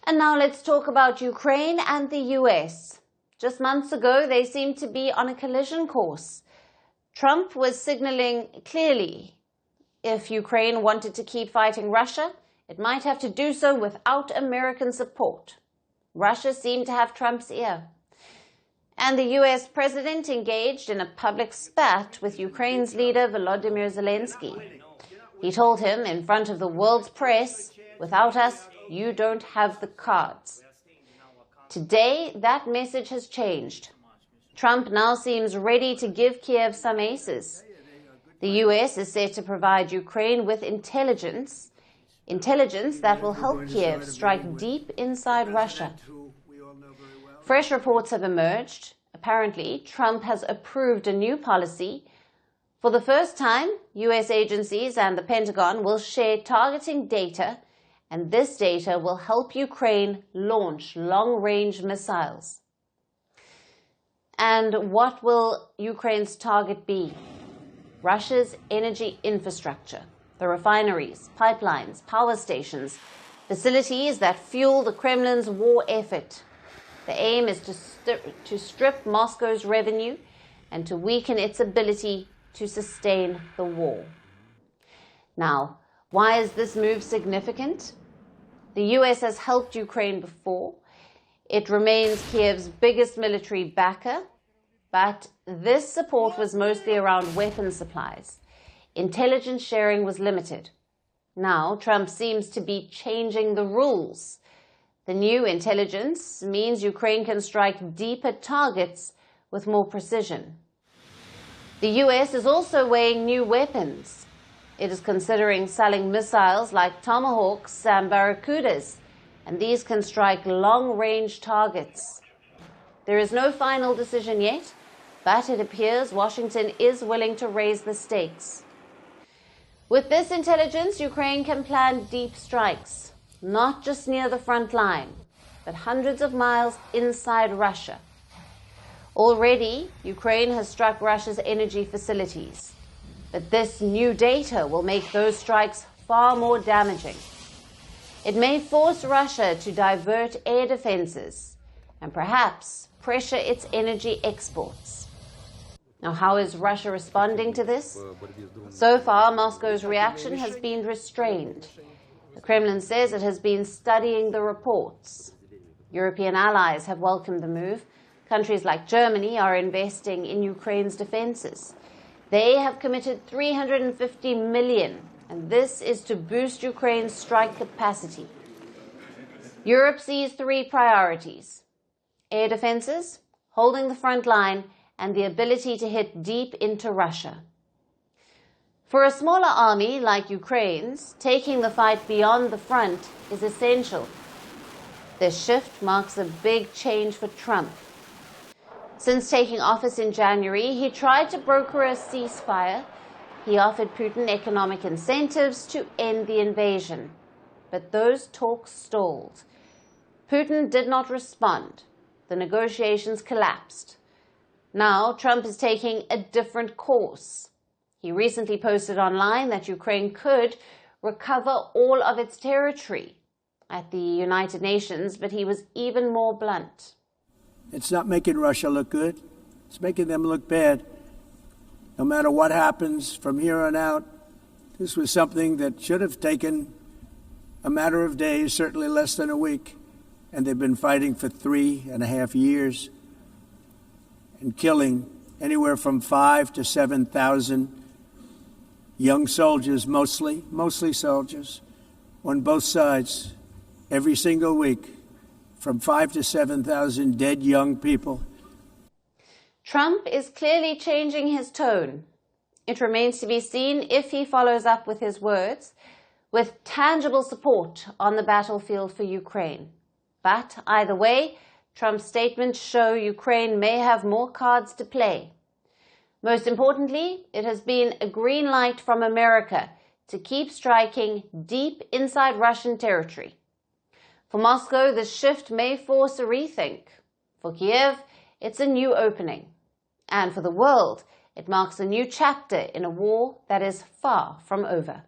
And now let's talk about Ukraine and the US. Just months ago, they seemed to be on a collision course. Trump was signaling clearly if Ukraine wanted to keep fighting Russia, it might have to do so without American support. Russia seemed to have Trump's ear. And the US president engaged in a public spat with Ukraine's leader Volodymyr Zelenskyy. He told him in front of the world's press, "Without us, you don't have the cards." Today, that message has changed. Trump now seems ready to give Kyiv some aces. The US is set to provide Ukraine with intelligence that will help Kyiv strike deep inside Russia. Fresh reports have emerged. Apparently, Trump has approved a new policy. For the first time, US agencies and the Pentagon will share targeting data, and this data will help Ukraine launch long-range missiles. And what will Ukraine's target be? Russia's energy infrastructure, the refineries, pipelines, power stations, facilities that fuel the Kremlin's war effort. The aim is to strip Moscow's revenue and to weaken its ability to sustain the war. Now, why is this move significant? The US has helped Ukraine before. It remains Kyiv's biggest military backer, but this support was mostly around weapon supplies. Intelligence sharing was limited. Now, Trump seems to be changing the rules. The new intelligence means Ukraine can strike deeper targets with more precision. The US is also weighing new weapons. It is considering selling missiles like Tomahawks and Barracudas, and these can strike long-range targets. There is no final decision yet, but it appears Washington is willing to raise the stakes. With this intelligence, Ukraine can plan deep strikes, not just near the front line, but hundreds of miles inside Russia. Already, Ukraine has struck Russia's energy facilities, but this new data will make those strikes far more damaging. It may force Russia to divert air defenses and perhaps pressure its energy exports. Now, how is Russia responding to this? So far, Moscow's reaction has been restrained. The Kremlin says it has been studying the reports. European allies have welcomed the move. Countries like Germany are investing in Ukraine's defenses. They have committed $350 million, and this is to boost Ukraine's strike capacity. Europe sees three priorities: air defenses, holding the front line, and the ability to hit deep into Russia. For a smaller army like Ukraine's, taking the fight beyond the front is essential. This shift marks a big change for Trump. Since taking office in January, he tried to broker a ceasefire. He offered Putin economic incentives to end the invasion. But those talks stalled. Putin did not respond. The negotiations collapsed. Now, Trump is taking a different course. He recently posted online that Ukraine could recover all of its territory at the United Nations, but he was even more blunt. It's not making Russia look good. It's making them look bad. No matter what happens from here on out, this was something that should have taken a matter of days, certainly less than a week. And they've been fighting for 3.5 years and killing anywhere from 5,000 to 7,000 young soldiers, mostly soldiers, on both sides, every single week. From 5,000 to 7,000 dead young people. Trump is clearly changing his tone. It remains to be seen if he follows up with his words, with tangible support on the battlefield for Ukraine. But either way, Trump's statements show Ukraine may have more cards to play. Most importantly, it has been a green light from America to keep striking deep inside Russian territory. For Moscow, this shift may force a rethink. For Kyiv, it's a new opening. And for the world, it marks a new chapter in a war that is far from over.